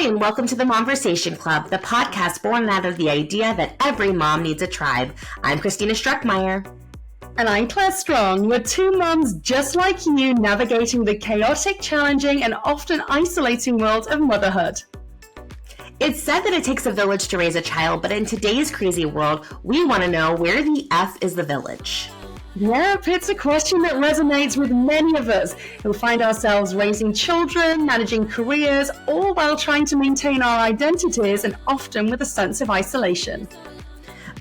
Hi, and welcome to the Momversation Club, the podcast born out of the idea that every mom needs a tribe. I'm Christina Struckmeyer. And I'm Claire Strong. We're two moms just like you, navigating the chaotic, challenging, and often isolating world of motherhood. It's said that it takes a village to raise a child, but in today's crazy world, we want to know where the F is the village. Yep, it's a question that resonates with many of us who find ourselves raising children, managing careers, all while trying to maintain our identities and often with a sense of isolation.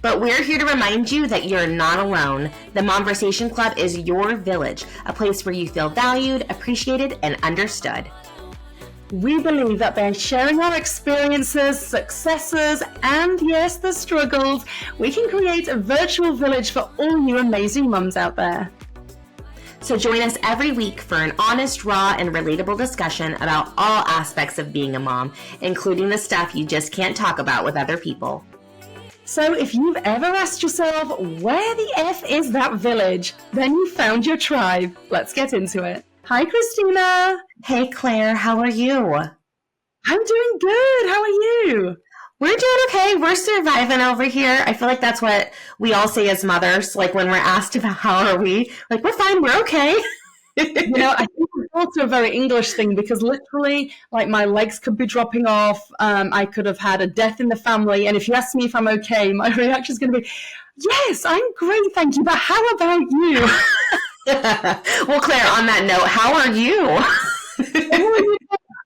But we're here to remind you that you're not alone. The Momversation Club is your village, a place where you feel valued, appreciated, and understood. We believe that by sharing our experiences, successes, and yes, the struggles, we can create a virtual village for all you amazing mums out there. So join us every week for an honest, raw, and relatable discussion about all aspects of being a mom, including the stuff you just can't talk about with other people. So if you've ever asked yourself, where the F is that village? Then you found your tribe. Let's get into it. Hi, Christina. Hey, Claire, how are you? I'm doing good. How are you? We're doing okay. We're surviving over here. I feel like that's what we all say as mothers. Like when we're asked about how are we, like we're fine, we're okay. I think it's also a very English thing because literally, like my legs could be dropping off. I could have had a death in the family. And if you ask me if I'm okay, my reaction is going to be, yes, I'm great, thank you. But how about you? Well, Claire, on that note, how are you?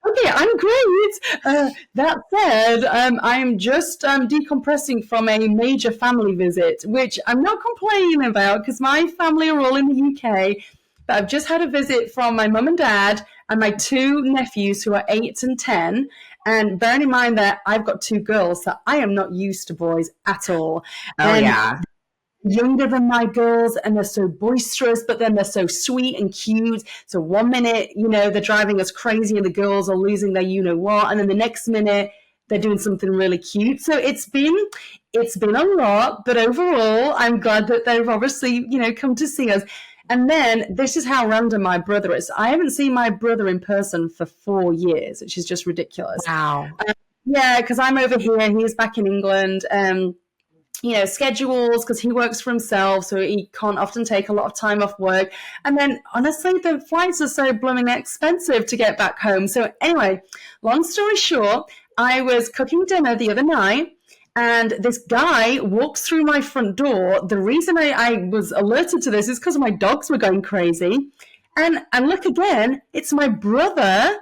Okay, I'm great. That said, I'm just decompressing from a major family visit, which I'm not complaining about because my family are all in the UK. But I've just had a visit from my mum and dad and my two nephews who are 8 and 10. And bearing in mind that I've got two girls, so I am not used to boys at all. Yeah. Younger than my girls, and they're so boisterous, but then they're so sweet and cute. So one minute, they're driving us crazy and the girls are losing their you-know-what. And then the next minute, they're doing something really cute. So it's been a lot, but overall, I'm glad that they've obviously, come to see us. And then this is how random my brother is. I haven't seen my brother in person for 4 years, which is just ridiculous. Wow. Yeah, because I'm over here and he's back in England. Schedules, because he works for himself, so he can't often take a lot of time off work. And then, honestly, the flights are so blooming expensive to get back home. So anyway, long story short, I was cooking dinner the other night, and this guy walks through my front door. The reason I was alerted to this is because my dogs were going crazy. And look again, it's my brother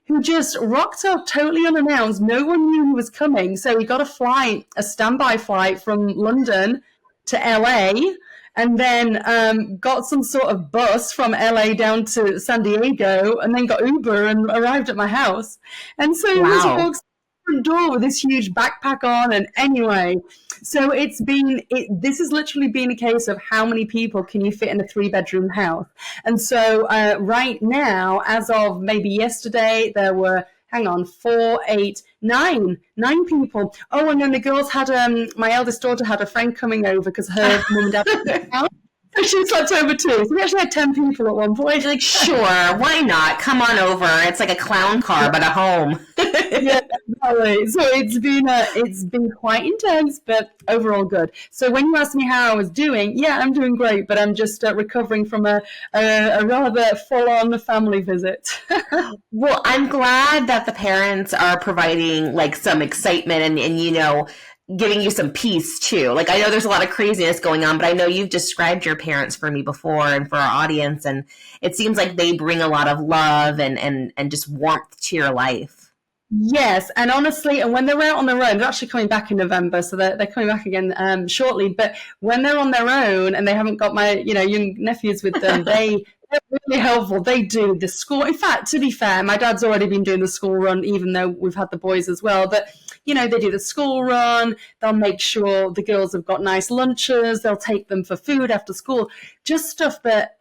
who just rocked up totally unannounced. No one knew he was coming. So he got a standby flight from London to LA, and then got some sort of bus from LA down to San Diego, and then got Uber and arrived at my house. And so he walks through the door with this huge backpack on. And anyway, so this has literally been a case of how many people can you fit in a 3-bedroom house. And so right now, as of maybe yesterday, there were, 4, 8, 9 people. Oh, and then the girls had, my eldest daughter had a friend coming over because her mum and dad were out. So she slept over too. So we actually had 10 people at one point. Like, sure, why not? Come on over. It's like a clown car, but a home. Yeah, exactly. So it's been quite intense, but overall good. So when you asked me how I was doing, yeah, I'm doing great, but I'm just recovering from a rather full-on family visit. Well, I'm glad that the parents are providing like some excitement and giving you some peace too. Like I know there's a lot of craziness going on, but I know you've described your parents for me before and for our audience, and it seems like they bring a lot of love and just warmth to your life. Yes, and honestly, and when they're out on their own, they're actually coming back in November, so they're coming back again shortly. But when they're on their own and they haven't got my young nephews with them, they're really helpful. They do the school. In fact, to be fair, my dad's already been doing the school run, even though we've had the boys as well. But they do the school run. They'll make sure the girls have got nice lunches. They'll take them for food after school. Just stuff that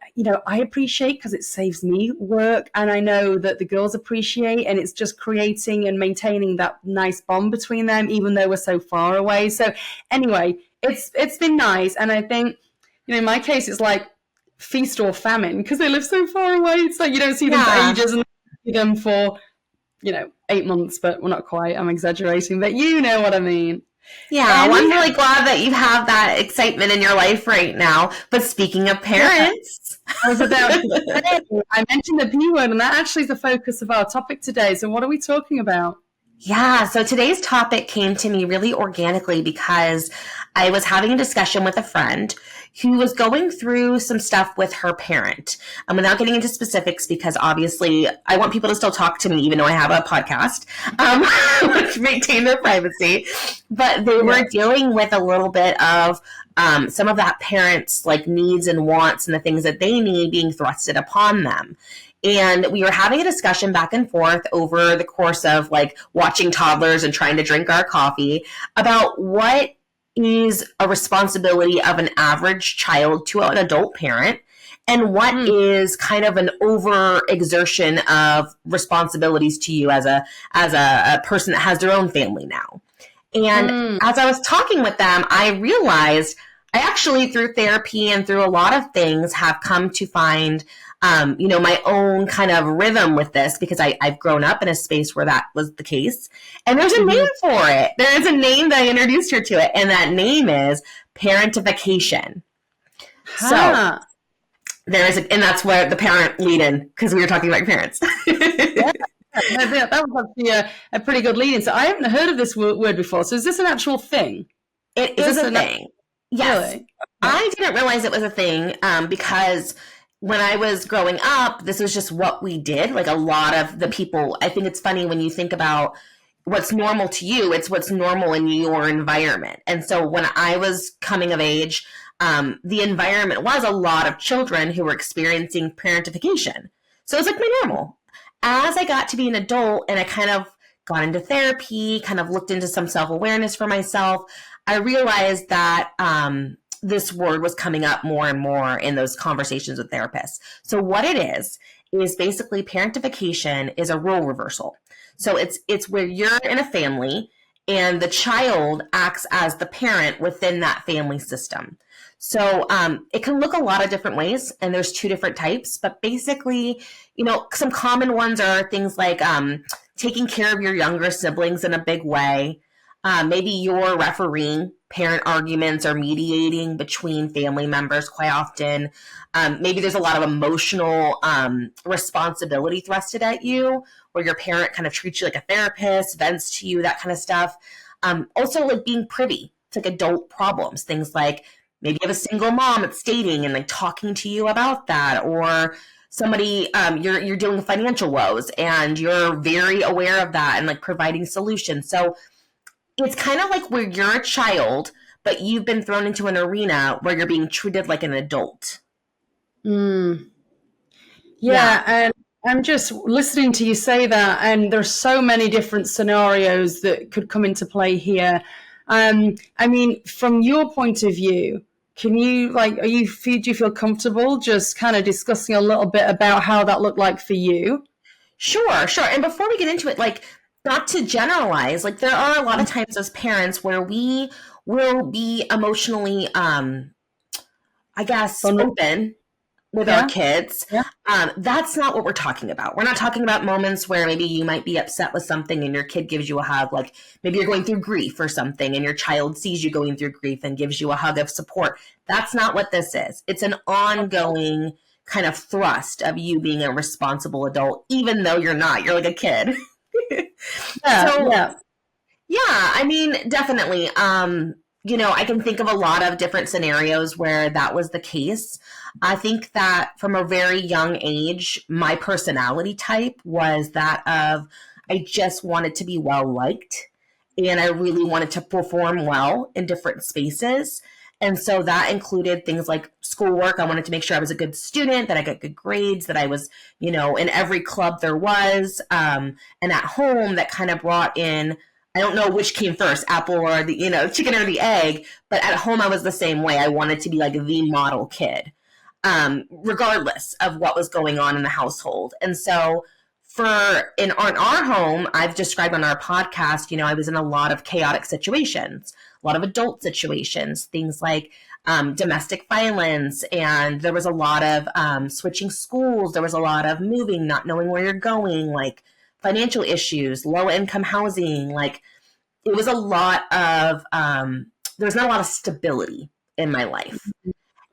I appreciate because it saves me work, and I know that the girls appreciate, and it's just creating and maintaining that nice bond between them, even though we're so far away. So anyway, it's been nice, and I think in my case it's like feast or famine because they live so far away. It's like you don't see them for ages and you see them for 8 months, but we're not quite. I'm exaggerating, but you know what I mean. Yeah, well, I'm really glad that you have that excitement in your life right now. But speaking of parents, I was about to say, I mentioned the P word, and that actually is the focus of our topic today. So what are we talking about? yeah, so today's topic came to me really organically because I was having a discussion with a friend who was going through some stuff with her parent. Without getting into specifics, because obviously I want people to still talk to me, even though I have a podcast, to maintain their privacy. But they were dealing with a little bit of some of that parent's like needs and wants and the things that they need being thrusted upon them. And we were having a discussion back and forth over the course of like watching toddlers and trying to drink our coffee about what is a responsibility of an average child to an adult parent and what is kind of an overexertion of responsibilities to you as a person that has their own family now. And as I was talking with them, I realized I actually, through therapy and through a lot of things, have come to find my own kind of rhythm with this because I've grown up in a space where that was the case. And there's a name for it. There is a name that I introduced her to it, and that name is Parentification. So there is, and that's where the parent lead in, because we were talking about your parents. Yeah. That was actually a pretty good lead in. So I haven't heard of this word before. So is this an actual thing? It is a thing. Yes. Really? I didn't realize it was a thing because when I was growing up, this was just what we did. Like a lot of the people, I think it's funny when you think about what's normal to you, it's what's normal in your environment. And so when I was coming of age, the environment was a lot of children who were experiencing parentification. So it was like my normal. As I got to be an adult and I kind of got into therapy, kind of looked into some self-awareness for myself, I realized that this word was coming up more and more in those conversations with therapists. So what it is basically parentification is a role reversal. So it's where you're in a family and the child acts as the parent within that family system. So it can look a lot of different ways, and there's two different types. But basically, some common ones are things like taking care of your younger siblings in a big way. Maybe you're refereeing parent arguments or mediating between family members quite often. Maybe there's a lot of emotional responsibility thrusted at you, where your parent kind of treats you like a therapist, vents to you, that kind of stuff. Also, like being privy to like adult problems, things like maybe you have a single mom that's dating and like talking to you about that, or somebody you're dealing with financial woes and you're very aware of that and like providing solutions. So it's kind of like where you're a child, but you've been thrown into an arena where you're being treated like an adult. Yeah, and I'm just listening to you say that, and there's so many different scenarios that could come into play here. I mean, from your point of view, can you do you feel comfortable just kind of discussing a little bit about how that looked like for you? Sure. And before we get into it, like, not to generalize, like there are a lot of times as parents where we will be emotionally, open with our kids. Yeah. That's not what we're talking about. We're not talking about moments where maybe you might be upset with something and your kid gives you a hug. Like maybe you're going through grief or something and your child sees you going through grief and gives you a hug of support. That's not what this is. It's an ongoing kind of thrust of you being a responsible adult, even though you're not. You're like a kid. I mean, definitely. I can think of a lot of different scenarios where that was the case. I think that from a very young age, my personality type was that of I just wanted to be well liked and I really wanted to perform well in different spaces. And so that included things like schoolwork. I wanted to make sure I was a good student, that I got good grades, that I was, in every club there was. And at home, that kind of brought in, I don't know which came first, apple or the, chicken or the egg. But at home, I was the same way. I wanted to be like the model kid, regardless of what was going on in the household. And so on our home, I've described on our podcast, I was in a lot of chaotic situations, a lot of adult situations, things like domestic violence. And there was a lot of switching schools. There was a lot of moving, not knowing where you're going, like financial issues, low income housing. Like it was a lot of, there was not a lot of stability in my life.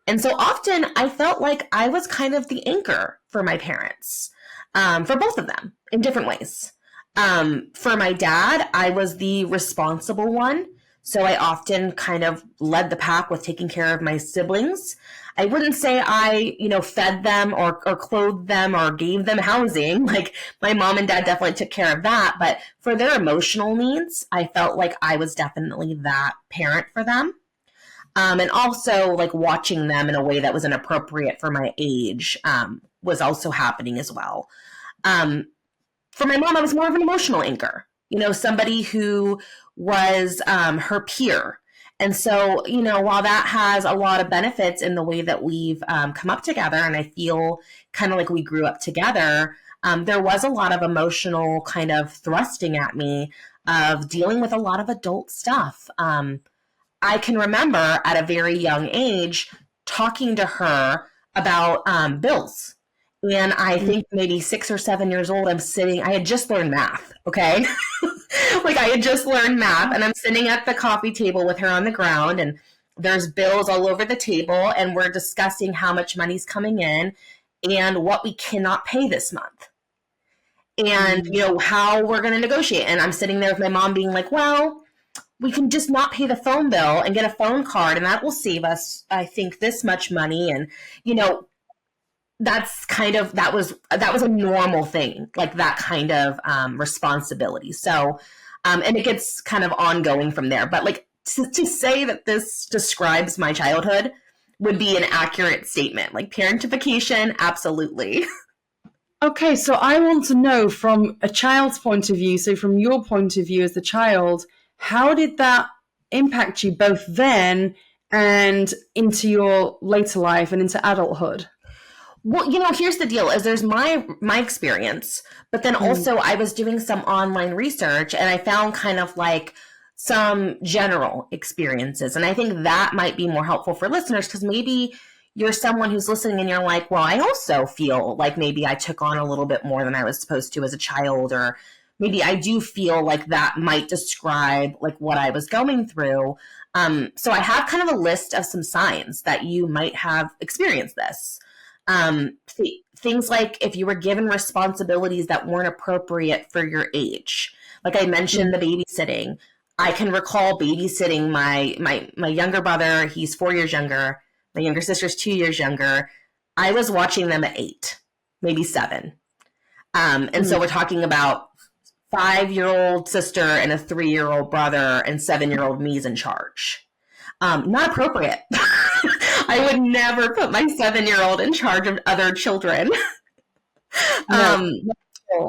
And so often I felt like I was kind of the anchor for my parents, for both of them in different ways. For my dad, I was the responsible one. So I often kind of led the pack with taking care of my siblings. I wouldn't say I, fed them or clothed them or gave them housing. Like my mom and dad definitely took care of that. But for their emotional needs, I felt like I was definitely that parent for them. And also like watching them in a way that was inappropriate for my age was also happening as well. For my mom, I was more of an emotional anchor, somebody who was her peer. And so, while that has a lot of benefits in the way that we've come up together, and I feel kind of like we grew up together, there was a lot of emotional kind of thrusting at me of dealing with a lot of adult stuff. I can remember at a very young age talking to her about bills. And I think maybe 6 or 7 years old, I had just learned math, okay? Like I had just learned math and I'm sitting at the coffee table with her on the ground and there's bills all over the table and we're discussing how much money's coming in and what we cannot pay this month. And, how we're going to negotiate. And I'm sitting there with my mom being like, well, we can just not pay the phone bill and get a phone card and that will save us, I think, this much money. And, that's kind of, that was a normal thing, like that kind of responsibility. So, and it gets kind of ongoing from there. But like to say that this describes my childhood would be an accurate statement. Like parentification, absolutely. Okay, so I want to know from a child's point of view, so from your point of view as the child, how did that impact you both then and into your later life and into adulthood? Well, here's the deal is there's my experience, but then also I was doing some online research and I found kind of like some general experiences. And I think that might be more helpful for listeners because maybe you're someone who's listening and you're like, well, I also feel like maybe I took on a little bit more than I was supposed to as a child, or maybe I do feel like that might describe like what I was going through. So I have kind of a list of some signs that you might have experienced this. Things like if you were given responsibilities that weren't appropriate for your age. Like I mentioned, the babysitting. I can recall babysitting my younger brother. He's 4 years younger. My younger sister's 2 years younger. I was watching them at 8, maybe 7. And so we're talking about 5-year-old sister and a 3-year-old brother and 7-year-old me's in charge. Not appropriate. I would never put my 7-year-old in charge of other children.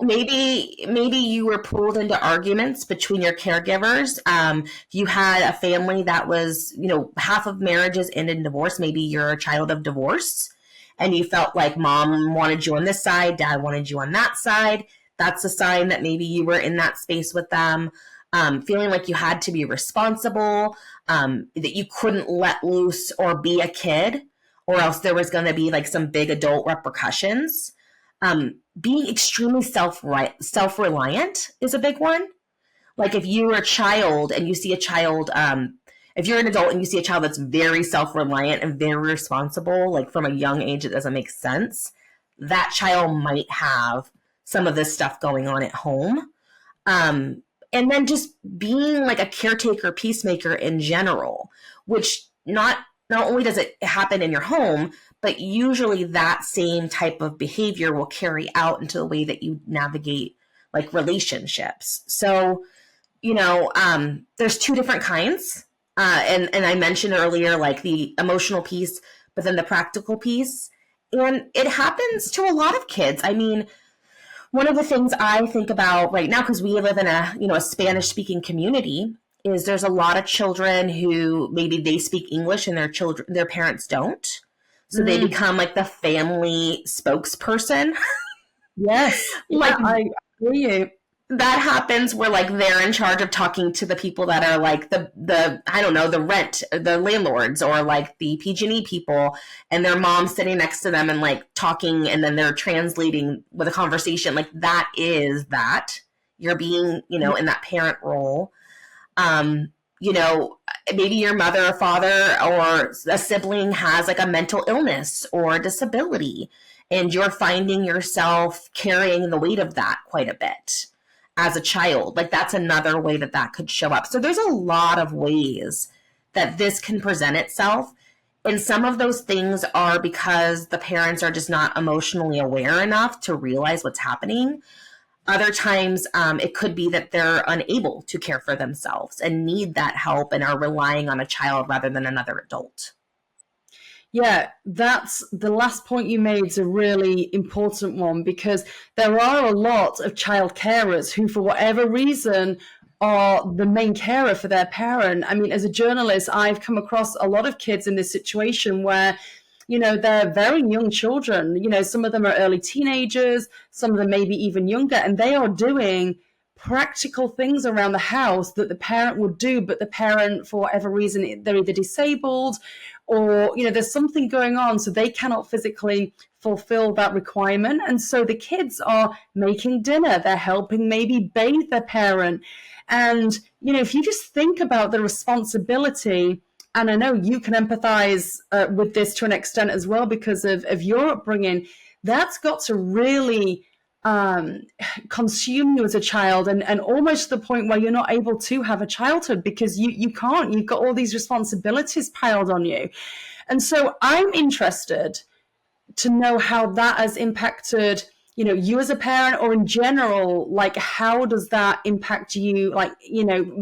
Maybe you were pulled into arguments between your caregivers. You had a family that was, half of marriages ended in divorce. Maybe you're a child of divorce and you felt like mom wanted you on this side, dad wanted you on that side. That's a sign that maybe you were in that space with them. Feeling like you had to be responsible, that you couldn't let loose or be a kid, or else there was going to be like some big adult repercussions. Being extremely self-reliant is a big one. Like if you were a child and you see a child, if you're an adult and you see a child that's very self-reliant and very responsible, like from a young age, it doesn't make sense. That child might have some of this stuff going on at home. And then just being like a caretaker, peacemaker in general, which not only does it happen in your home, but usually that same type of behavior will carry out into the way that you navigate like relationships. So, there's 2 different kinds. And I mentioned earlier, like the emotional piece, but then the practical piece. And it happens to a lot of kids. I mean, one of the things I think about right now, because we live in a Spanish speaking community, is there's a lot of children who maybe they speak English and their parents don't. So they become like the family spokesperson. Yes. Like I agree. that happens where like they're in charge of talking to the people that are like the I don't know, the landlords or like the PG&E people, and their mom sitting next to them and like talking, and then they're translating with a conversation. Like that you're being, in that parent role. um Maybe your mother or father or a sibling has like a mental illness or a disability, and you're finding yourself carrying the weight of that quite a bit as a child. Like that's another way that could show up. So there's a lot of ways that this can present itself. And some of those things are because the parents are just not emotionally aware enough to realize what's happening. Other times, it could be that they're unable to care for themselves and need that help and are relying on a child rather than another adult. Yeah, that's the last point you made is a really important one, because there are a lot of child carers who, for whatever reason, are the main carer for their parent. I mean, as a journalist, I've come across a lot of kids in this situation where, they're very young children. Some of them are early teenagers, some of them maybe even younger, and they are doing practical things around the house that the parent would do, but the parent, for whatever reason, they're either disabled or there's something going on, so they cannot physically fulfill that requirement. And so the kids are making dinner, they're helping maybe bathe their parent. And if you just think about the responsibility, and I know you can empathize with this to an extent as well because of your upbringing, that's got to really consume you as a child, and almost to the point where you're not able to have a childhood because you can't. You've got all these responsibilities piled on you. And so I'm interested to know how that has impacted you as a parent, or in general, like how does that impact you, like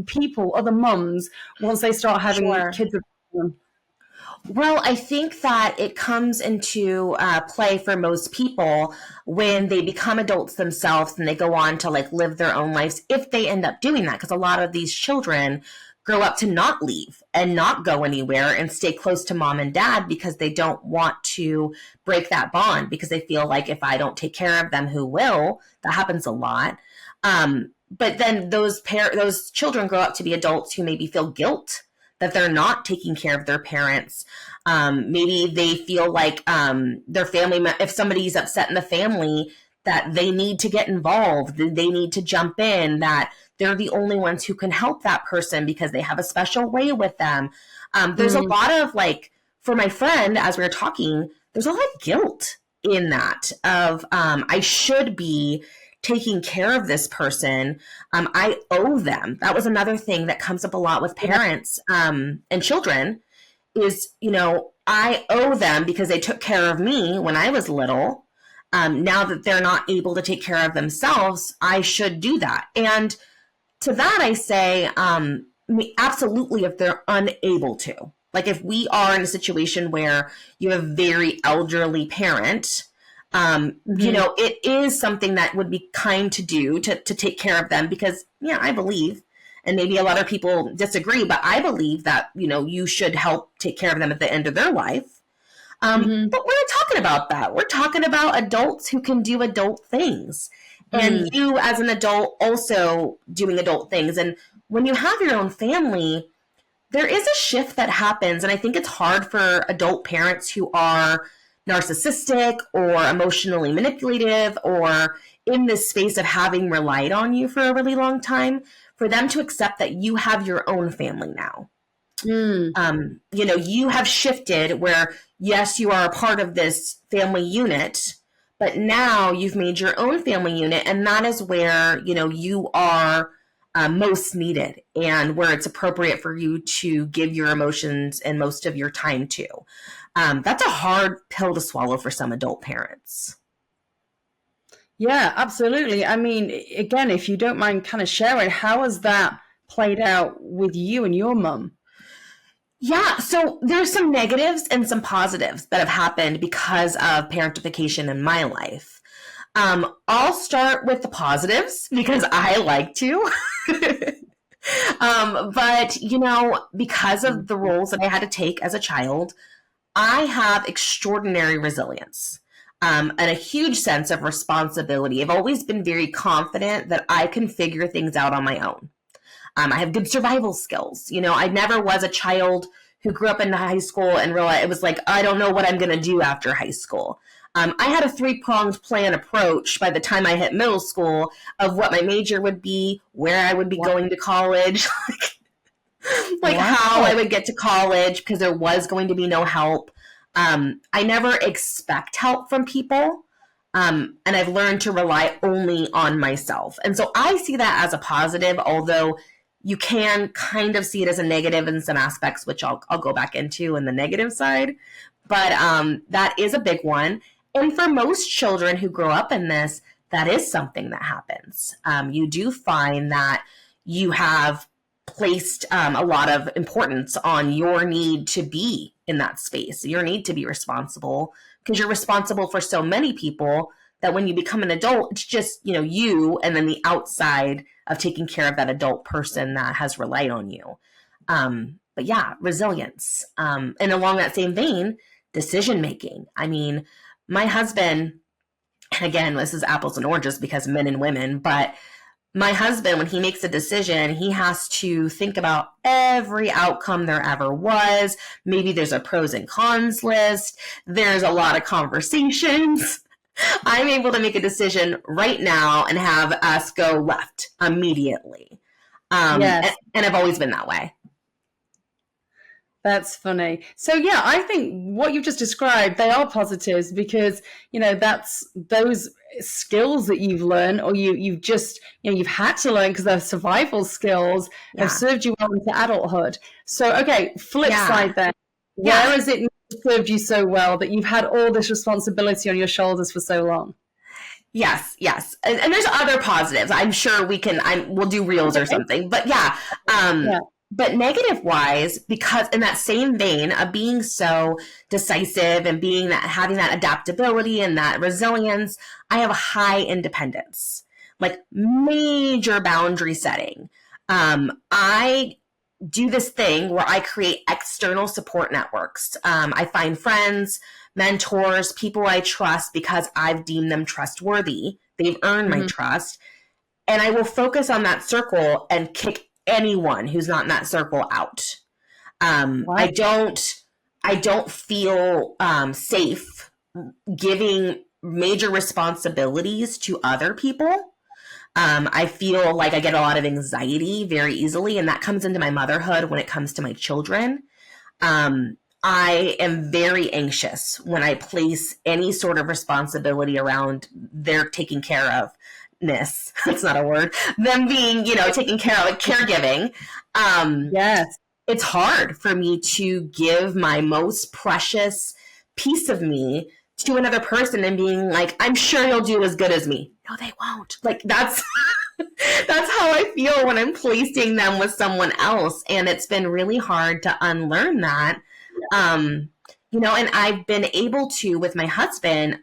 people, other mums, once they start having Sure. kids of their own? Well, I think that it comes into play for most people when they become adults themselves and they go on to like live their own lives, if they end up doing that, because a lot of these children grow up to not leave and not go anywhere and stay close to mom and dad because they don't want to break that bond, because they feel like if I don't take care of them, who will? That happens a lot. But then those children grow up to be adults who maybe feel guilt that they're not taking care of their parents. Maybe they feel like their family, if somebody's upset in the family, that they need to get involved, they need to jump in, that they're the only ones who can help that person because they have a special way with them. There's a lot of like, for my friend, as we were talking, there's a lot of guilt in that of I should be taking care of this person. I owe them. That was another thing that comes up a lot with parents and children is, I owe them because they took care of me when I was little. Now that they're not able to take care of themselves, I should do that. And to that, I say, absolutely, if they're unable to. Like if we are in a situation where you have a very elderly parent, it is something that would be kind to do to take care of them, because I believe, and maybe a lot of people disagree, but I believe that, you should help take care of them at the end of their life. But we're not talking about that. We're talking about adults who can do adult things, and you as an adult also doing adult things. And when you have your own family, there is a shift that happens. And I think it's hard for adult parents who are narcissistic or emotionally manipulative or in this space of having relied on you for a really long time, for them to accept that you have your own family now. You have shifted where, yes, you are a part of this family unit, but now you've made your own family unit, and that is where, you are most needed and where it's appropriate for you to give your emotions and most of your time to. That's a hard pill to swallow for some adult parents. Yeah, absolutely. I mean, again, if you don't mind kind of sharing, how has that played out with you and your mum? Yeah, so there's some negatives and some positives that have happened because of parentification in my life. I'll start with the positives because I like to. But, because of the roles that I had to take as a child, I have extraordinary resilience. and a huge sense of responsibility. I've always been very confident that I can figure things out on my own. I have good survival skills. I never was a child who grew up in high school and realized it was like, I don't know what I'm going to do after high school. I had a 3-pronged plan approach by the time I hit middle school of what my major would be, where I would be going to college, like Wow. how I would get to college, because there was going to be no help. I never expect help from people. And I've learned to rely only on myself. And so I see that as a positive, although you can kind of see it as a negative in some aspects, which I'll go back into in the negative side. But that is a big one. And for most children who grow up in this, that is something that happens. You do find that you have placed a lot of importance on your need to be in that space, your need to be responsible, because you're responsible for so many people that when you become an adult, it's just, you and then the outside of taking care of that adult person that has relied on you. But yeah, resilience. And along that same vein, decision making. I mean, my husband, and again, this is apples and oranges because men and women, but my husband, when he makes a decision, he has to think about every outcome there ever was. Maybe there's a pros and cons list. There's a lot of conversations. I'm able to make a decision right now and have us go left immediately. Yes. And I've always been that way. That's funny. So yeah, I think what you've just described, they are positives because, that's those skills that you've learned or you've just, you've had to learn because they're survival skills have served you well into adulthood. So, okay, flip side then. Where has it served you so well that you've had all this responsibility on your shoulders for so long? Yes. And there's other positives. I'm sure we'll do reels or something, but But negative wise, because in that same vein of being so decisive and having that adaptability and that resilience, I have a high independence, like major boundary setting. I do this thing where I create external support networks. I find friends, mentors, people I trust because I've deemed them trustworthy. They've earned my trust. And I will focus on that circle and kick anyone who's not in that circle out. I don't feel safe giving major responsibilities to other people. I feel like I get a lot of anxiety very easily, and that comes into my motherhood when it comes to my children. I am very anxious when I place any sort of responsibility around their taking care of. That's not a word. Them being, taken care of, like caregiving. Yes. It's hard for me to give my most precious piece of me to another person and being like, I'm sure he'll do as good as me. No, they won't. Like that's how I feel when I'm placing them with someone else. And it's been really hard to unlearn that. And I've been able to, with my husband,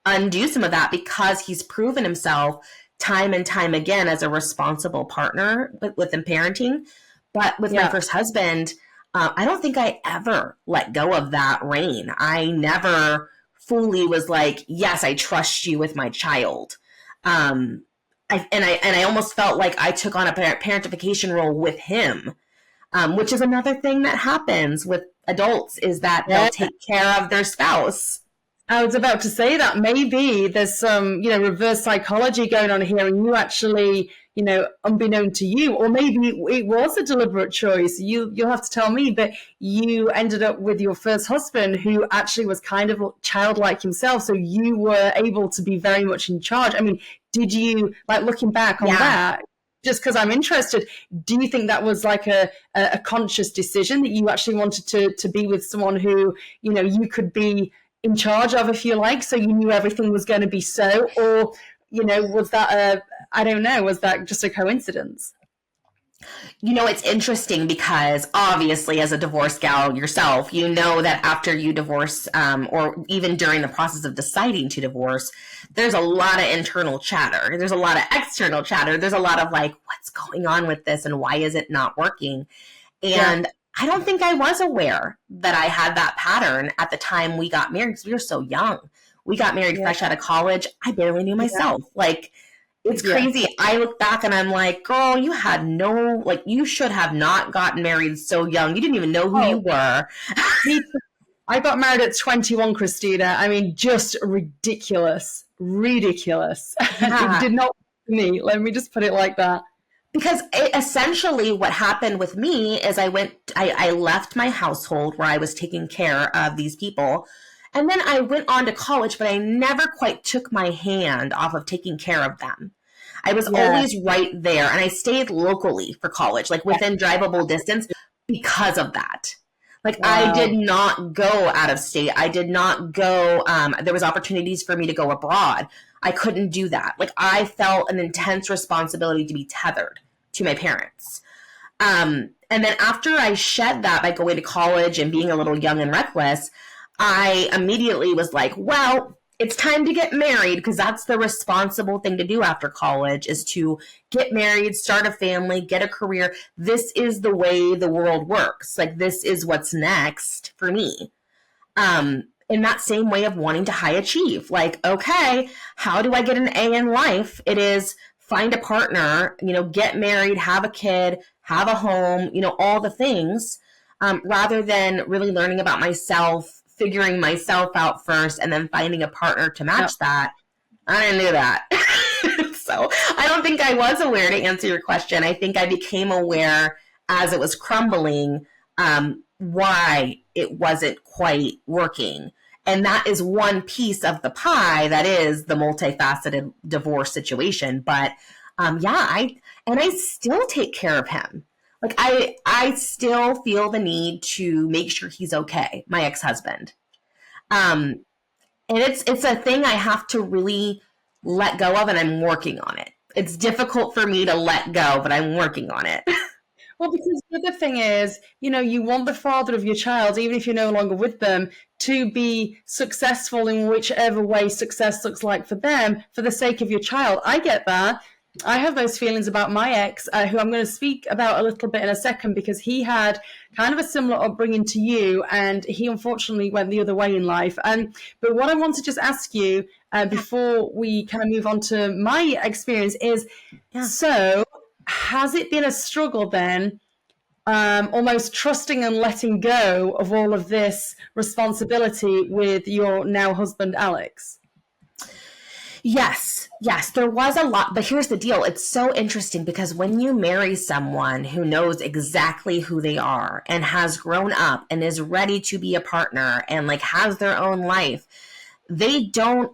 undo some of that because he's proven himself time and time again as a responsible partner within parenting. But with my first husband, I don't think I ever let go of that rein. I never fully was like, yes, I trust you with my child. I almost felt like I took on a parentification role with him, which is another thing that happens with adults is that they'll take care of their spouse. I was about to say that maybe there's some, reverse psychology going on here and you actually, unbeknown to you, or maybe it was a deliberate choice. You'll have to tell me, but you ended up with your first husband who actually was kind of childlike himself. So you were able to be very much in charge. I mean, did you, like looking back on that, just because I'm interested, do you think that was like a conscious decision that you actually wanted to be with someone who, you could be in charge of, if you like, so you knew everything was going to be so, or, was that was that just a coincidence? It's interesting because obviously as a divorce gal yourself, you know that after you divorce, or even during the process of deciding to divorce, there's a lot of internal chatter. There's a lot of external chatter. There's a lot of like, what's going on with this and why is it not working? And I don't think I was aware that I had that pattern at the time we got married because we were so young. We got married Yeah. fresh out of college. I barely knew myself. Like, it's Yeah. crazy. I look back and I'm like, girl, you had no, like, you should have not gotten married so young. You didn't even know who you Oh, were. me too. I got married at 21, Christina. I mean, just ridiculous. Ridiculous. It Yeah. did not work for me. Let me just put it like that. Because essentially what happened with me is I left my household where I was taking care of these people. And then I went on to college, but I never quite took my hand off of taking care of them. I was Yeah. always right there, and I stayed locally for college, like within drivable distance, because of that. Like, I did Wow. not go out of state. I did not go, there was opportunities for me to go abroad. I couldn't do that. Like, I felt an intense responsibility to be tethered to my parents. And then after I shed that by going to college and being a little young and reckless, I immediately was like, well, it's time to get married, because that's the responsible thing to do after college, is to get married, start a family, get a career. This is the way the world works. Like, this is what's next for me. In that same way of wanting to high achieve. Like, okay, how do I get an A in life? It is find a partner, get married, have a kid, have a home, all the things, rather than really learning about myself, figuring myself out first, and then finding a partner to Yep. match that. I didn't do that. So I don't think I was aware, to answer your question. I think I became aware as it was crumbling, why it wasn't quite working. And that is one piece of the pie that is the multifaceted divorce situation. But I still take care of him. Like, I still feel the need to make sure he's okay, my ex-husband. And it's a thing I have to really let go of, and I'm working on it. It's difficult for me to let go, but I'm working on it. Well, because the other thing is, you want the father of your child, even if you're no longer with them, to be successful in whichever way success looks like for them, for the sake of your child. I get that. I have those feelings about my ex, who I'm going to speak about a little bit in a second, because he had kind of a similar upbringing to you, and he unfortunately went the other way in life. But what I want to just ask you, before we kind of move on to my experience is, so has it been a struggle then, almost trusting and letting go of all of this responsibility with your now husband, Alex? Yes, there was a lot, but here's the deal. It's so interesting, because when you marry someone who knows exactly who they are and has grown up and is ready to be a partner and like has their own life, they don't,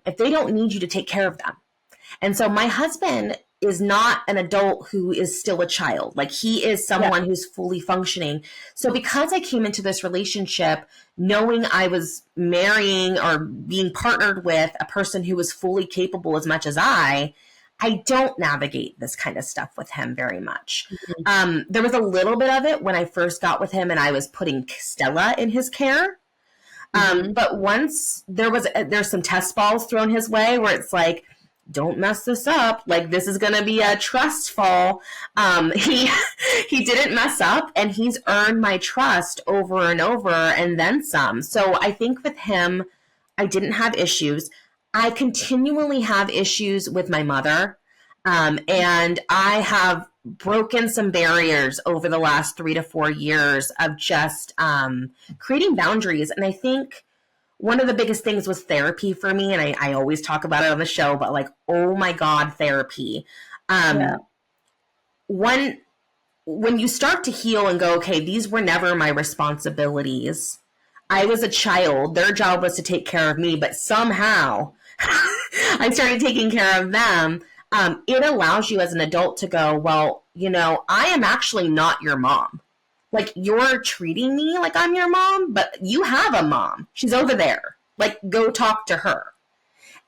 if they don't need you to take care of them. And so my husband is not an adult who is still a child. Like, he is someone who's fully functioning. So because I came into this relationship knowing I was marrying or being partnered with a person who was fully capable as much as I don't navigate this kind of stuff with him very much. Mm-hmm. There was a little bit of it when I first got with him and I was putting Stella in his care. But once there's some test balls thrown his way where it's like, don't mess this up. Like, this is going to be a trust fall. He didn't mess up, and he's earned my trust over and over and then some. So I think with him, I didn't have issues. I continually have issues with my mother. And I have broken some barriers over the last 3 to 4 years of just creating boundaries. And I think one of the biggest things was therapy for me. And I always talk about it on the show, but like, oh my God, therapy. When you start to heal and go, okay, these were never my responsibilities. I was a child. Their job was to take care of me, but somehow I started taking care of them. It allows you as an adult to go, well, I am actually not your mom. Like, you're treating me like I'm your mom, but you have a mom. She's over there. Like, go talk to her.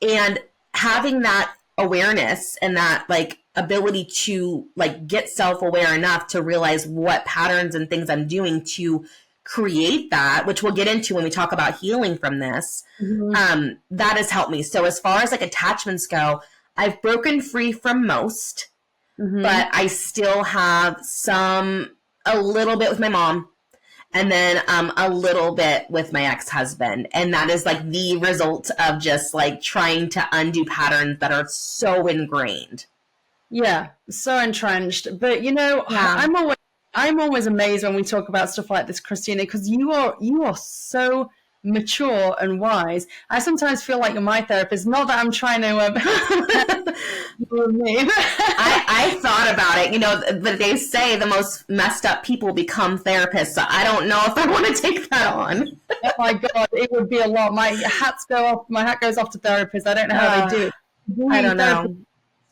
And having that awareness and that like ability to like get self-aware enough to realize what patterns and things I'm doing to create that, which we'll get into when we talk about healing from this, that has helped me. So as far as like attachments go, I've broken free from most, but I still have a little bit with my mom. and then a little bit with my ex-husband. And that is like the result of just like trying to undo patterns that are so ingrained. Yeah, so entrenched. But you know, Yeah. I'm always amazed when we talk about stuff like this, Christina, because you are so mature and wise. I sometimes feel like you're my therapist. Not that I'm trying to I thought about it, but they say the most messed up people become therapists. So I don't know if I want to take that on. Oh my God, it would be a lot. My hat goes off to therapists. I don't know how they do it. I don't know.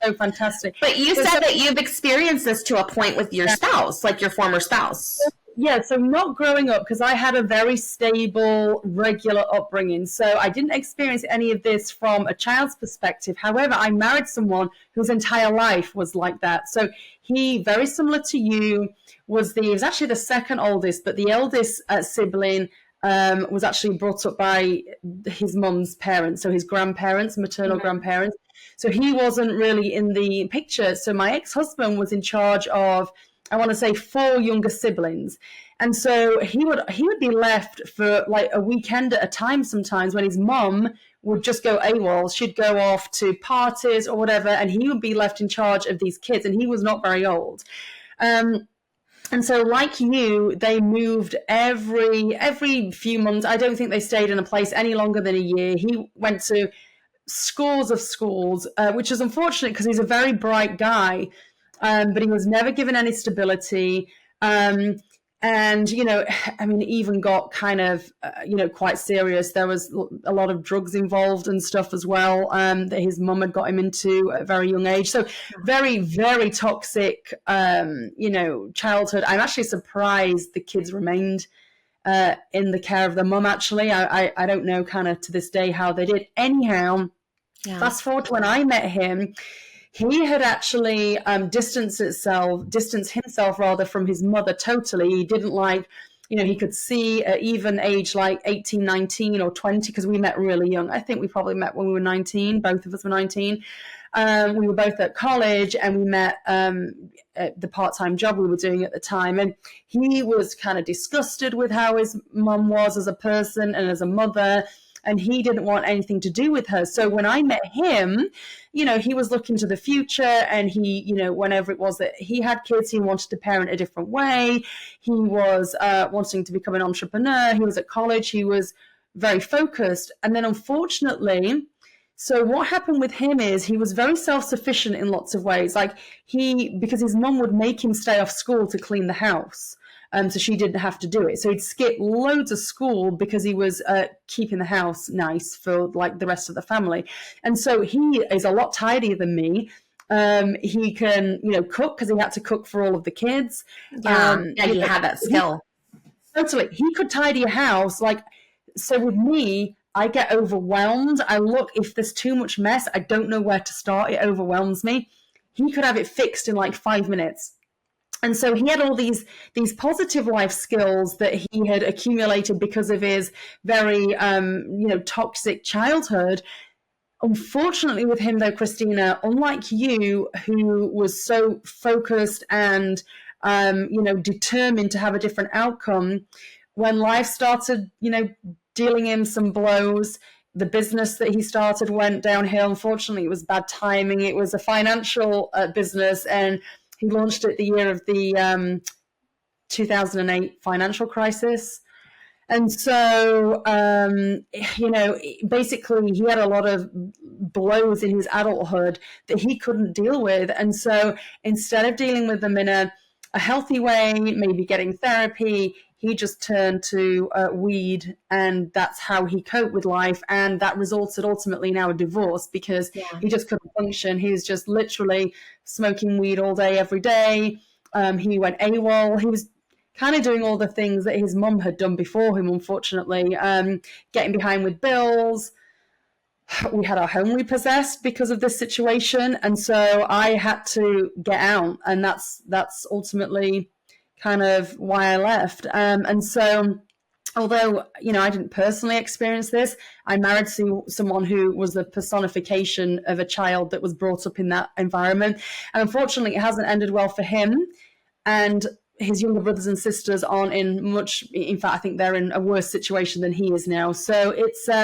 So fantastic. But you said that you've experienced this to a point with your spouse, like your former spouse. Yeah, so not growing up, because I had a very stable, regular upbringing. So I didn't experience any of this from a child's perspective. However, I married someone whose entire life was like that. So he, very similar to you, he was actually the second oldest, but the eldest sibling was actually brought up by his mum's parents, so his grandparents, maternal grandparents. So he wasn't really in the picture. So my ex-husband was in charge of, I want to say, 4 younger siblings. And so he would be left for like a weekend at a time sometimes, when his mum would just go AWOL. She'd go off to parties or whatever, and he would be left in charge of these kids. And he was not very old. And so, like you, they moved every few months. I don't think they stayed in a place any longer than a year. He went to scores of schools, which is unfortunate because he's a very bright guy, but he was never given any stability. And, even got kind of, quite serious. There was a lot of drugs involved and stuff as well, that his mum had got him into at a very young age. So very, very toxic, childhood. I'm actually surprised the kids remained in the care of their mum, actually. I don't know kind of to this day how they did. Anyhow, fast forward to when I met him, he had actually distanced himself rather from his mother totally. He didn't like, he could see at even age like 18, 19 or 20, because we met really young. I think we probably met when we were 19. Both of us were 19. We were both at college, and we met at the part-time job we were doing at the time. And he was kind of disgusted with how his mum was as a person and as a mother, and he didn't want anything to do with her. So when I met him, he was looking to the future, and he, whenever it was that he had kids, he wanted to parent a different way. He was wanting to become an entrepreneur. He was at college. He was very focused. And then unfortunately, so what happened with him is he was very self-sufficient in lots of ways. Like because his mum would make him stay off school to clean the house. So she didn't have to do it. So he'd skip loads of school because he was keeping the house nice for like the rest of the family. And so he is a lot tidier than me. He can, cook, because he had to cook for all of the kids. He had that skill. Totally. He could tidy a house. So with me, I get overwhelmed. If there's too much mess, I don't know where to start. It overwhelms me. He could have it fixed in like 5 minutes. And so he had all these positive life skills that he had accumulated because of his very, toxic childhood. Unfortunately with him though, Christina, unlike you, who was so focused and, determined to have a different outcome, when life started, dealing him some blows, the business that he started went downhill. Unfortunately, it was bad timing. It was a financial business, and he launched it the year of the 2008 financial crisis. And so, basically he had a lot of blows in his adulthood that he couldn't deal with. And so instead of dealing with them in a healthy way, maybe getting therapy, he just turned to weed, and that's how he coped with life. And that resulted ultimately in our divorce, because he just couldn't function. He was just literally smoking weed all day, every day. He went AWOL. He was kind of doing all the things that his mum had done before him, unfortunately, getting behind with bills. We had our home repossessed because of this situation. And so I had to get out. And that's ultimately kind of why I left. And so, although, I didn't personally experience this, I married someone who was the personification of a child that was brought up in that environment. And unfortunately, it hasn't ended well for him. And his younger brothers and sisters aren't in much. In fact, I think they're in a worse situation than he is now. So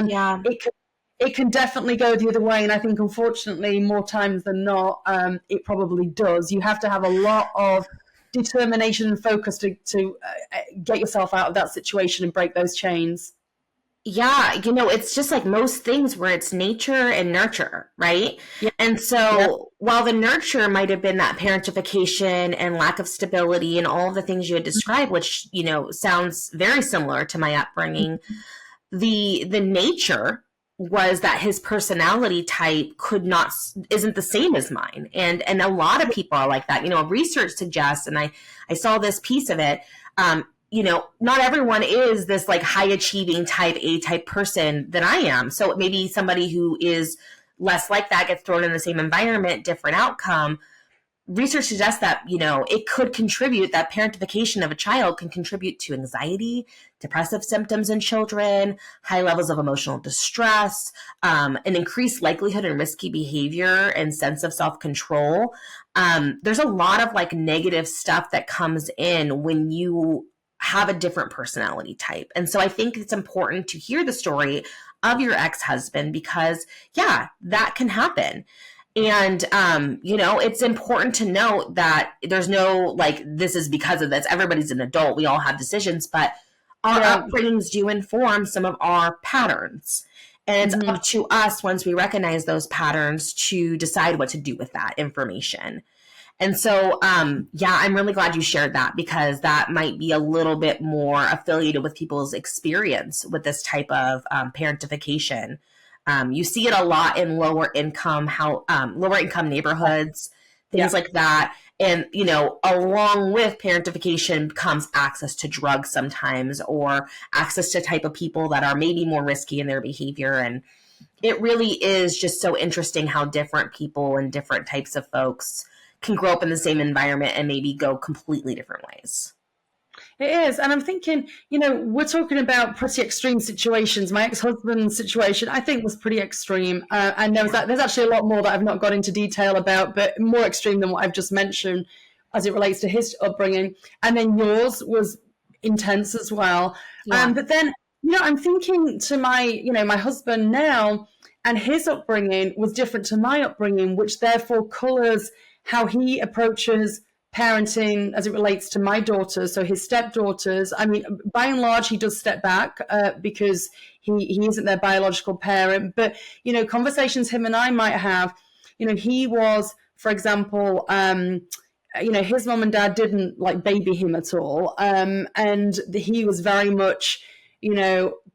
Yeah. it can definitely go the other way, and I think unfortunately more times than not, it probably does. You have to have a lot of determination and focus to get yourself out of that situation and break those chains. Yeah, it's just like most things where it's nature and nurture, right? Yeah, And yeah, so while the nurture might have been that parentification and lack of stability and all of the things you had described, which, sounds very similar to my upbringing, the nature was that his personality type isn't the same as mine. And a lot of people are like that. Research suggests, and I saw this piece of it, not everyone is this like high achieving type A type person that I am. So maybe somebody who is less like that gets thrown in the same environment, different outcome. Research suggests that, it could contribute, that parentification of a child can contribute to anxiety, depressive symptoms in children, high levels of emotional distress, an increased likelihood and risky behavior and sense of self-control. There's a lot of like negative stuff that comes in when you have a different personality type. And so I think it's important to hear the story of your ex-husband because, yeah, that can happen. And, it's important to note that there's no, like, this is because of this. Everybody's an adult. We all have decisions, but our upbringings do inform some of our patterns. And it's up to us, once we recognize those patterns, to decide what to do with that information. And so, I'm really glad you shared that because that might be a little bit more affiliated with people's experience with this type of parentification. You see it a lot in lower income neighborhoods, things like that. And, along with parentification comes access to drugs sometimes, or access to type of people that are maybe more risky in their behavior. And it really is just so interesting how different people and different types of folks can grow up in the same environment and maybe go completely different ways. It is. And I'm thinking, we're talking about pretty extreme situations. My ex-husband's situation, I think, was pretty extreme. And there's actually a lot more that I've not got into detail about, but more extreme than what I've just mentioned as it relates to his upbringing. And then yours was intense as well. Yeah. But then, I'm thinking to my husband now, and his upbringing was different to my upbringing, which therefore colors how he approaches parenting as it relates to my daughters, so his stepdaughters. I mean, by and large, he does step back because he isn't their biological parent. But, conversations him and I might have, he was, for example, his mom and dad didn't like baby him at all. And he was very much,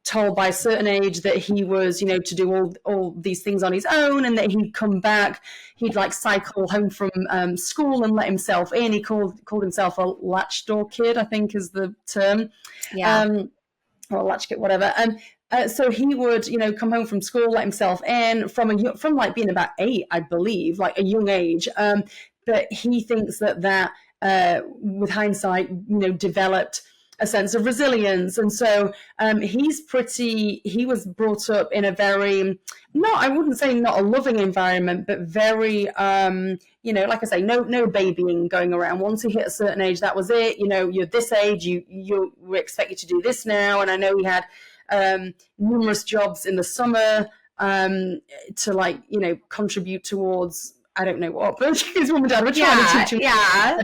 told by a certain age that he was, to do all these things on his own, and that he'd come back, he'd like cycle home from school and let himself in. He called himself a latchdoor kid, I think is the term. Yeah. Or a latch kid, whatever. And so he would, come home from school, let himself in from like being about 8, I believe, like a young age. But he thinks that with hindsight, developed a sense of resilience. And so he was brought up in a very, I wouldn't say not a loving environment, but very, like I say, no babying going around. Once he hit a certain age, that was it. You're this age, we expect you to do this now. And I know he had numerous jobs in the summer to contribute towards, I don't know what, but his mom and dad were trying to teach him. Yeah.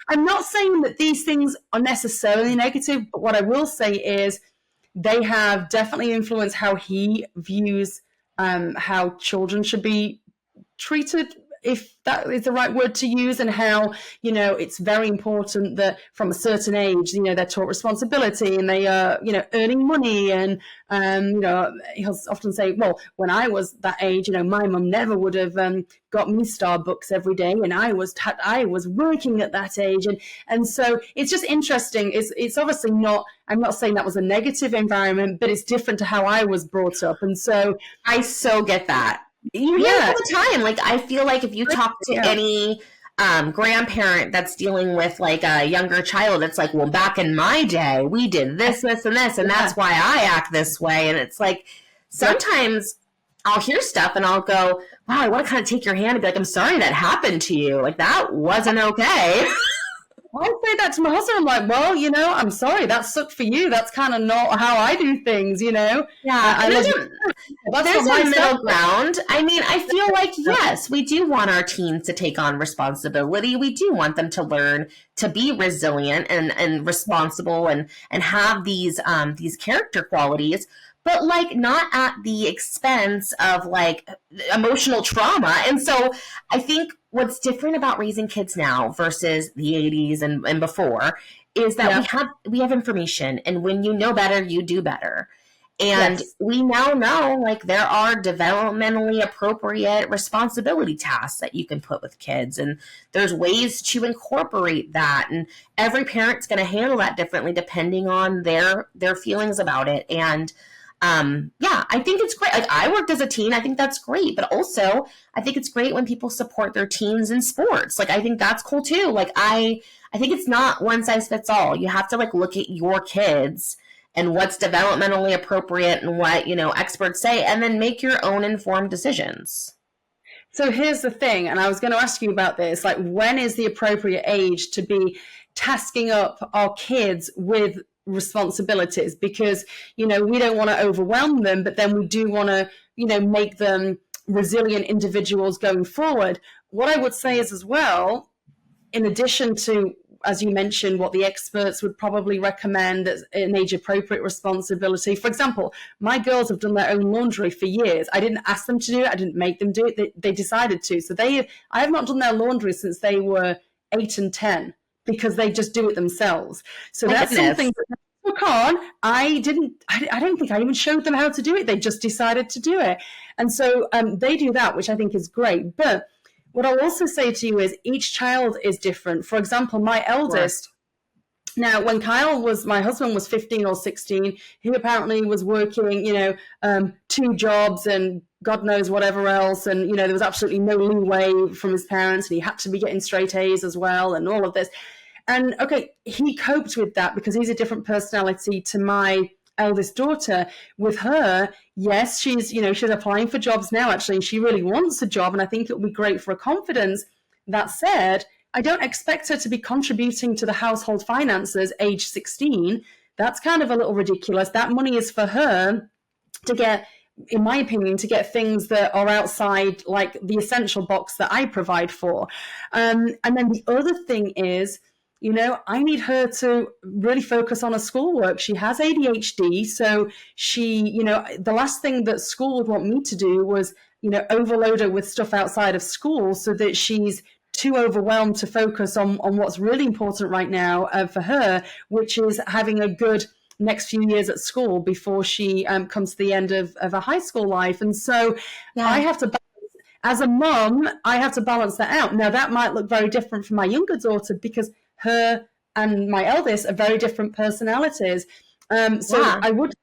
I'm not saying that these things are necessarily negative, but what I will say is they have definitely influenced how he views how children should be treated, if that is the right word to use, and how, it's very important that from a certain age, they're taught responsibility and they are, earning money. And, he'll often say, well, when I was that age, my mum never would have got me Starbucks every day, and I was working at that age. And so it's just interesting. It's obviously not, I'm not saying that was a negative environment, but it's different to how I was brought up. And so I so get that. You hear it all the time. Like, I feel like if you talk to any grandparent that's dealing with like a younger child, it's like, well, back in my day, we did this, this, and this, and that's why I act this way. And it's like, sometimes I'll hear stuff and I'll go, wow, I want to kind of take your hand and be like, I'm sorry that happened to you. Like, that wasn't okay. I say that to my husband. I'm like, well, I'm sorry, that sucked for you. That's kind of not how I do things, Yeah, I and love you. That's there's not a my middle stuff. ground. I mean, I feel like, yes, we do want our teens to take on responsibility. We do want them to learn to be resilient and responsible and have these character qualities, but like not at the expense of like emotional trauma. And so I think what's different about raising kids now versus the 80s and before is that Yeah. we have information, and when you know better, you do better. And Yes. we now know like there are developmentally appropriate responsibility tasks that you can put with kids, and there's ways to incorporate that, and every parent's going to handle that differently depending on their feelings about it. And yeah, I think it's great. Like I worked as a teen, I think that's great, but also I think it's great when people support their teens in sports. Like I think that's cool too. Like I think it's not one size fits all. You have to like look at your kids and what's developmentally appropriate and what, experts say, and then make your own informed decisions. So here's the thing, and I was going to ask you about this, like when is the appropriate age to be tasking up our kids with responsibilities? Because, we don't want to overwhelm them, but then we do want to, make them resilient individuals going forward. What I would say is as well, in addition to, as you mentioned, what the experts would probably recommend as an age-appropriate responsibility. For example, my girls have done their own laundry for years. I didn't ask them to do it. I didn't make them do it. They decided to. So I have not done their laundry since they were 8 and 10 because they just do it themselves. So My that's goodness. something that took on. I don't think I even showed them how to do it. They just decided to do it. And so they do that, which I think is great. But what I'll also say to you is each child is different. For example, my eldest, now when my husband was 15 or 16, he apparently was working, 2 jobs and God knows whatever else. And, there was absolutely no leeway from his parents, and he had to be getting straight A's as well and all of this. And okay, he coped with that because he's a different personality to my eldest daughter. With her, yes, she's applying for jobs now, actually, and she really wants a job, and I think it will be great for her confidence. That said, I don't expect her to be contributing to the household finances age 16. That's kind of a little ridiculous. That money is for her to get, in my opinion, to get things that are outside like the essential box that I provide for. And then the other thing is, I need her to really focus on her schoolwork. She has ADHD. So the last thing that school would want me to do was, overload her with stuff outside of school so that she's too overwhelmed to focus on what's really important right now for her, which is having a good next few years at school before she comes to the end of a high school life. And so I have to, as a mom, I have to balance that out. Now, that might look very different for my younger daughter because her and my eldest are very different personalities. I would,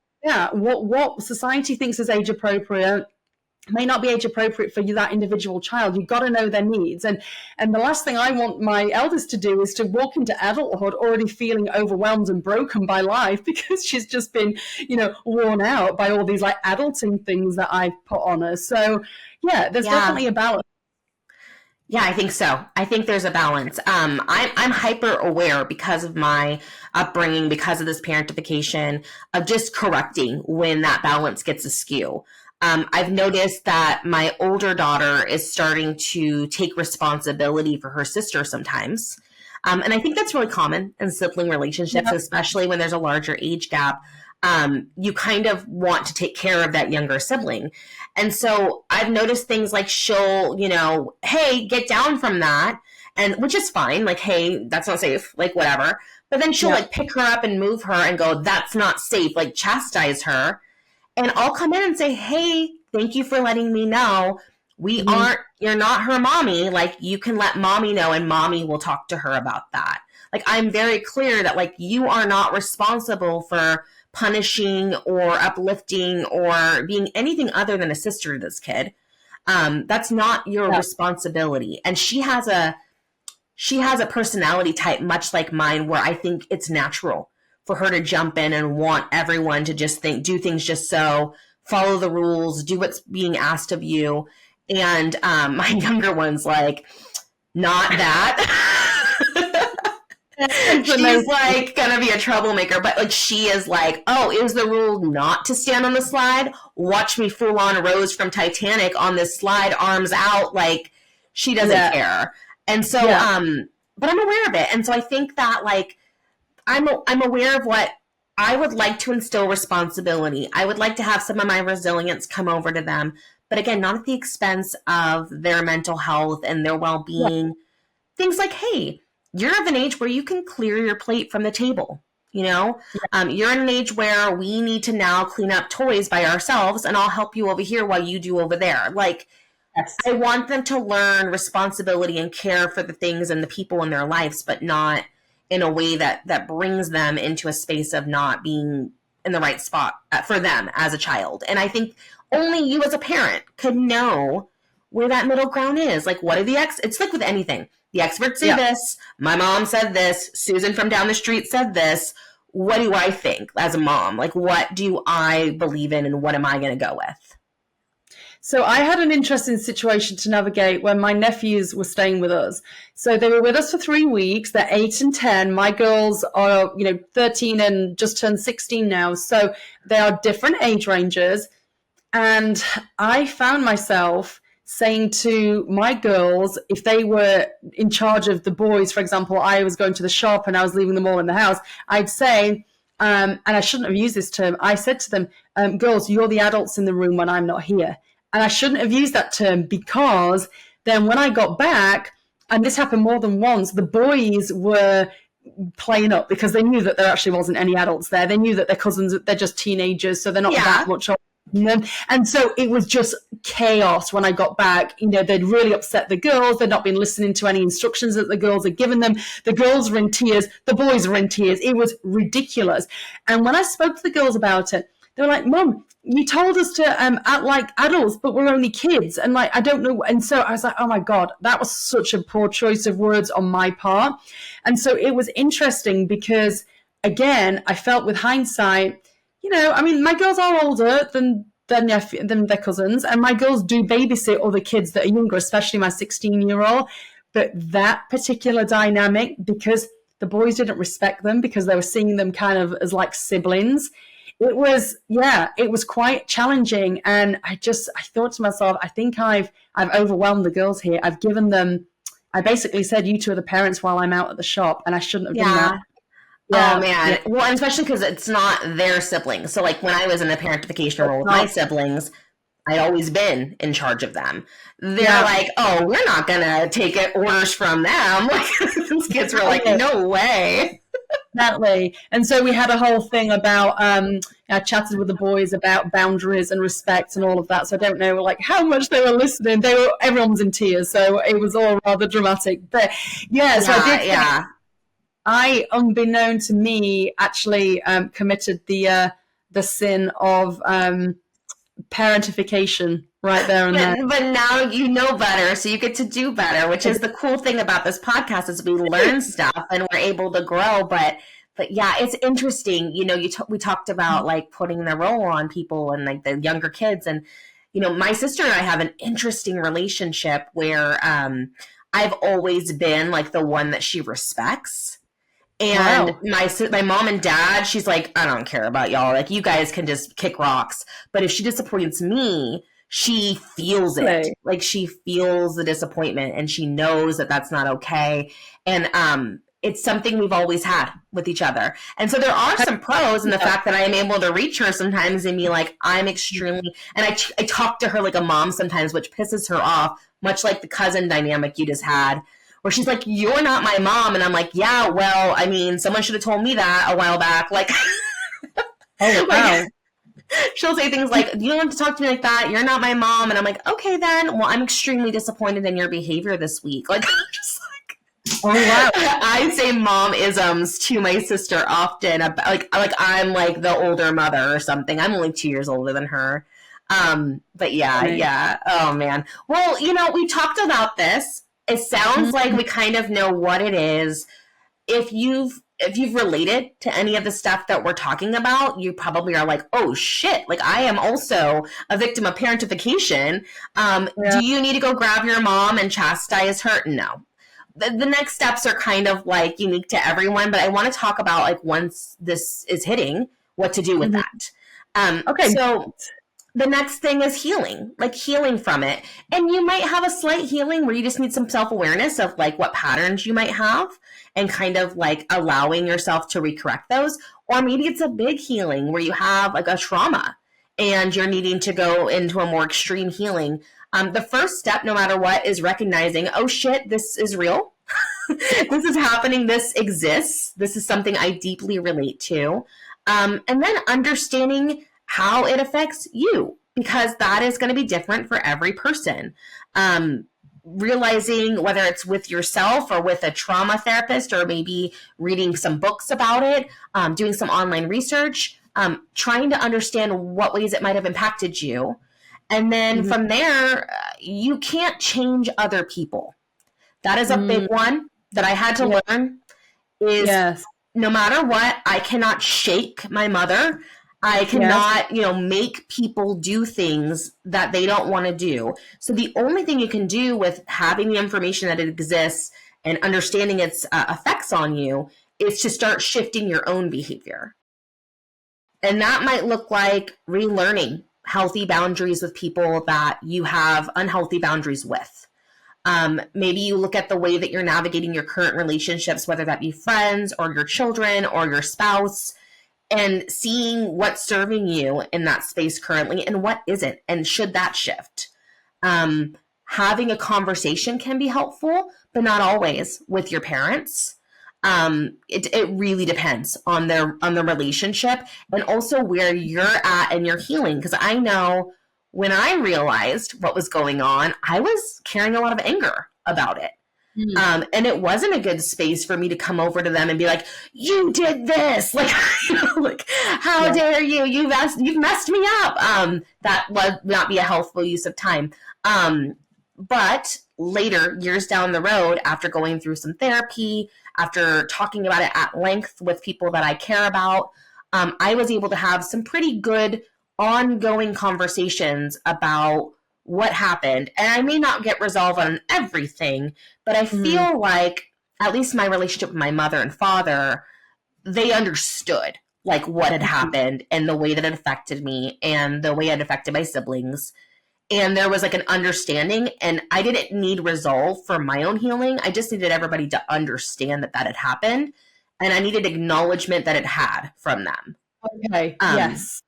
what society thinks is age appropriate may not be age appropriate for you, that individual child. You've got to know their needs. And the last thing I want my eldest to do is to walk into adulthood already feeling overwhelmed and broken by life because she's just been, worn out by all these like adulting things that I've put on her. So yeah, there's definitely a balance. Yeah, I think so. I think there's a balance. I'm hyper aware because of my upbringing, because of this parentification, of just correcting when that balance gets askew. I've noticed that my older daughter is starting to take responsibility for her sister sometimes. And I think that's really common in sibling relationships, especially when there's a larger age gap. You kind of want to take care of that younger sibling. And so I've noticed things like she'll, hey, get down from that. And which is fine. Like, hey, that's not safe, like whatever. But then she'll like pick her up and move her and go, that's not safe, like chastise her. And I'll come in and say, hey, thank you for letting me know. You're not her mommy. Like, you can let mommy know and mommy will talk to her about that. Like, I'm very clear that like you are not responsible for punishing or uplifting or being anything other than a sister to this kid. That's not your responsibility. And she has a personality type much like mine, where I think it's natural for her to jump in and want everyone to just do things just so, follow the rules, do what's being asked of you. And my younger one's like, not that. She's like gonna be a troublemaker, but like she is like, oh, is the rule not to stand on the slide? Watch me full on Rose from Titanic on this slide, arms out. Like she doesn't care. And so, but I'm aware of it. And so I think that like, I'm aware of what I would like to instill responsibility. I would like to have some of my resilience come over to them. But again, not at the expense of their mental health and their well-being. Yeah. Things like, hey, you're of an age where you can clear your plate from the table. You know, you're in an age where we need to now clean up toys by ourselves, and I'll help you over here while you do over there. Like, I want them to learn responsibility and care for the things and the people in their lives, but not in a way that brings them into a space of not being in the right spot for them as a child. And I think only you as a parent could know where that middle ground is. Like, what are it's like with anything. The experts say this. My mom said this. Susan from down the street said this. What do I think as a mom? Like, what do I believe in and what am I going to go with? So I had an interesting situation to navigate when my nephews were staying with us. So they were with us for 3 weeks. They're 8 and 10. My girls are, 13 and just turned 16 now. So they are different age ranges. And I found myself saying to my girls, if they were in charge of the boys, for example, I was going to the shop and I was leaving them all in the house, I'd say, and I shouldn't have used this term, I said to them, girls, you're the adults in the room when I'm not here. And I shouldn't have used that term because then when I got back, and this happened more than once, the boys were playing up because they knew that there actually wasn't any adults there. They knew that their cousins, they're just teenagers, so they're not that much older than them. And so it was just chaos when I got back. They'd really upset the girls. They'd not been listening to any instructions that the girls had given them. The girls were in tears. The boys were in tears. It was ridiculous. And when I spoke to the girls about it, they were like, Mom, you told us to act like adults, but we're only kids. And like, I don't know. And so I was like, oh my God, that was such a poor choice of words on my part. And so it was interesting because, again, I felt with hindsight, my girls are older than their cousins, and my girls do babysit other kids that are younger, especially my 16-year-old. But that particular dynamic, because the boys didn't respect them because they were seeing them kind of as like siblings, it was quite challenging. And I thought to myself, I think I've overwhelmed the girls here. I've given them, I basically said, you two are the parents while I'm out at the shop, and I shouldn't have done that. Yeah. Oh man. Yeah. Well, and especially because it's not their siblings. So like when I was in the parentification role with my siblings, I'd always been in charge of them. They're like, oh, we're not going to take orders from them. Like those kids were like, no way. Exactly. And so we had a whole thing about, I chatted with the boys about boundaries and respect and all of that. So I don't know like how much they were listening. Everyone was in tears. So it was all rather dramatic. But so I did. I, unbeknown to me, actually committed the sin of parentification right there and then. But now you know better, so you get to do better, which is the cool thing about this podcast is we learn stuff and we're able to grow. But yeah, it's interesting. We talked about like putting the role on people and like the younger kids. And, my sister and I have an interesting relationship where I've always been like the one that she respects. And my mom and dad, she's like, I don't care about y'all. Like, you guys can just kick rocks. But if she disappoints me, she feels it. Right. Like, she feels the disappointment and she knows that that's not okay. And it's something we've always had with each other. And so there are some pros in the fact that I am able to reach her sometimes and be like, I'm extremely, and I talk to her like a mom sometimes, which pisses her off, much like the cousin dynamic you just had. Where she's like, you're not my mom. And I'm like, yeah, well, I mean, someone should have told me that a while back. Like, oh, wow. She'll say things like, you don't have to talk to me like that. You're not my mom. And I'm like, okay, then. Well, I'm extremely disappointed in your behavior this week. Like, I'm just like, oh, wow. I say mom-isms to my sister often. Like I'm like the older mother or something. I'm only 2 years older than her. But yeah. Oh, man. Well, we talked about this. It sounds like we kind of know what it is. If you've related to any of the stuff that we're talking about, you probably are like, oh shit, like I am also a victim of parentification. Do you need to go grab your mom and chastise her? No. the next steps are kind of like unique to everyone, but I want to talk about like once this is hitting, what to do with that. Okay. So the next thing is healing, like healing from it. And you might have a slight healing where you just need some self-awareness of like what patterns you might have and kind of like allowing yourself to recorrect those. Or maybe it's a big healing where you have like a trauma and you're needing to go into a more extreme healing. The first step, no matter what, is recognizing, oh shit, this is real. This is happening. This exists. This is something I deeply relate to. And then understanding how it affects you, because that is going to be different for every person. Realizing whether it's with yourself or with a trauma therapist, or maybe reading some books about it, doing some online research, trying to understand what ways it might have impacted you. And then from there, you can't change other people. That is a big one that I had to learn is no matter what, I cannot shake my mother. I cannot, make people do things that they don't want to do. So the only thing you can do with having the information that it exists and understanding its effects on you is to start shifting your own behavior. And that might look like relearning healthy boundaries with people that you have unhealthy boundaries with. Maybe you look at the way that you're navigating your current relationships, whether that be friends or your children or your spouse, and seeing what's serving you in that space currently and what isn't, and should that shift. Having a conversation can be helpful, but not always with your parents. It really depends on the relationship and also where you're at in your healing. Because I know when I realized what was going on, I was carrying a lot of anger about it. And it wasn't a good space for me to come over to them and be like, you did this, like, how dare you? You've messed me up. That would not be a healthful use of time. But later, years down the road, after going through some therapy, after talking about it at length with people that I care about, I was able to have some pretty good ongoing conversations about what happened. And I may not get resolved on everything, but I feel like at least my relationship with my mother and father, they understood like what had happened and the way that it affected me and the way it affected my siblings. And there was like an understanding, and I didn't need resolve for my own healing. I just needed everybody to understand that had happened. And I needed acknowledgement that it had from them. Okay. Yes.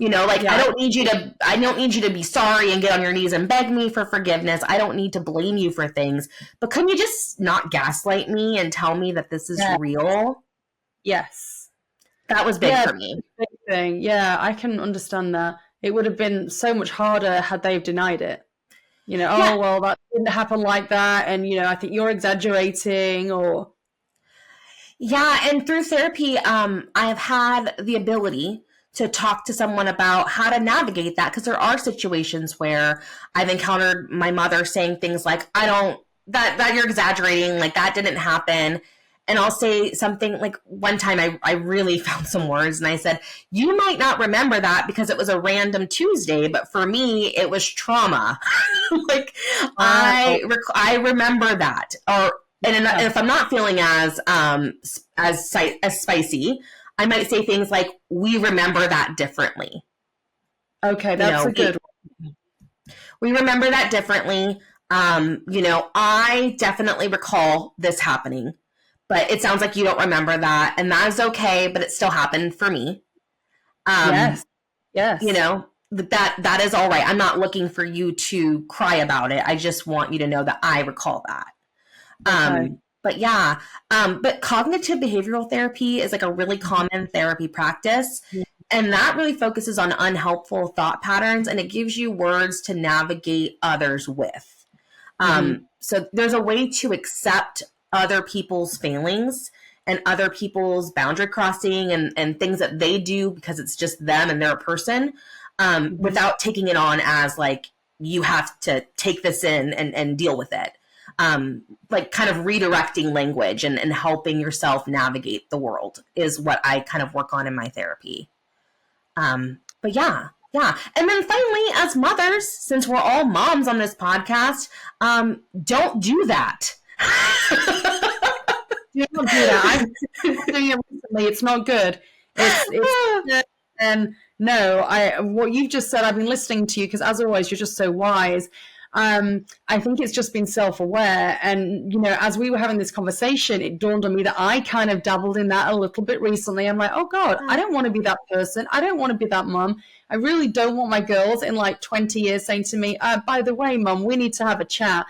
I don't need you to be sorry and get on your knees and beg me for forgiveness. I don't need to blame you for things. But can you just not gaslight me and tell me that this is real? Yes. That was big for me. Big thing. Yeah, I can understand that. It would have been so much harder had they denied it. Oh, well, that didn't happen like that. And, I think you're exaggerating or. Yeah. And through therapy, I've had the ability to talk to someone about how to navigate that. Because there are situations where I've encountered my mother saying things like, that you're exaggerating, like that didn't happen. And I'll say something like one time I really found some words and I said, you might not remember that because it was a random Tuesday, but for me, it was trauma. I remember that. And if I'm not feeling as spicy, I might say things like, we remember that differently. Okay, that's a good one. We remember that differently. I definitely recall this happening, but it sounds like you don't remember that. And that is okay, but it still happened for me. Yes. That is all right. I'm not looking for you to cry about it. I just want you to know that I recall that. Okay. But cognitive behavioral therapy is like a really common therapy practice. Yeah. And that really focuses on unhelpful thought patterns, and it gives you words to navigate others with. So there's a way to accept other people's failings and other people's boundary crossing and things that they do because it's just them and they're a person, without taking it on as like, you have to take this in and deal with it. Like kind of redirecting language and helping yourself navigate the world is what I kind of work on in my therapy. But yeah. And then finally, as mothers, since we're all moms on this podcast, don't do that. Do not do that. I'm doing it recently. It's not good. It's and no, what you've just said, I've been listening to you because as always, you're just so wise. I think it's just been self-aware. And, as we were having this conversation, it dawned on me that I kind of dabbled in that a little bit recently. I'm like, oh God, I don't want to be that person. I don't want to be that mum. I really don't want my girls in like 20 years saying to me, by the way, mum, we need to have a chat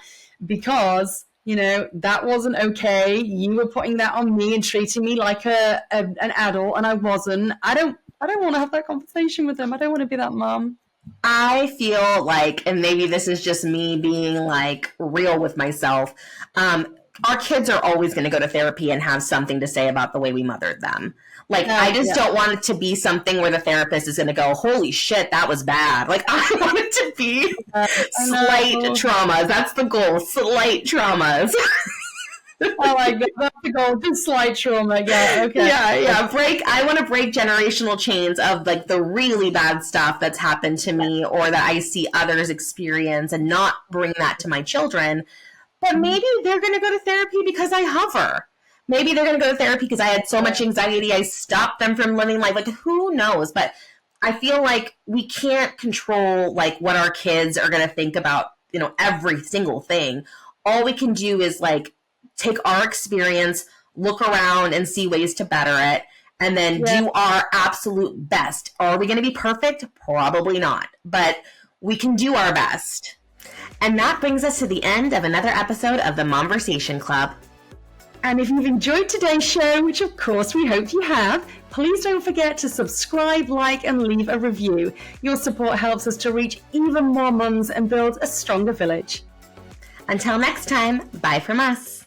because, that wasn't okay. You were putting that on me and treating me like an adult and I wasn't. I don't want to have that conversation with them. I don't want to be that mum. I feel like, and maybe this is just me being like real with myself, our kids are always going to go to therapy and have something to say about the way we mothered them. Like, I just don't want it to be something where the therapist is going to go, holy shit, that was bad. Like, I want it to be slight traumas. That's the goal, slight traumas. I like that. That's the goal. Just slight trauma. Yeah. Okay. Yeah. I want to break generational chains of like the really bad stuff that's happened to me or that I see others experience and not bring that to my children. But maybe they're going to go to therapy because I hover. Maybe they're going to go to therapy because I had so much anxiety. I stopped them from living life. Like, who knows? But I feel like we can't control like what our kids are going to think about, every single thing. All we can do is like, take our experience, look around and see ways to better it, and then do our absolute best. Are we going to be perfect? Probably not, but we can do our best. And that brings us to the end of another episode of the Momversation Club. And if you've enjoyed today's show, which of course we hope you have, please don't forget to subscribe, like, and leave a review. Your support helps us to reach even more mums and build a stronger village. Until next time, bye from us.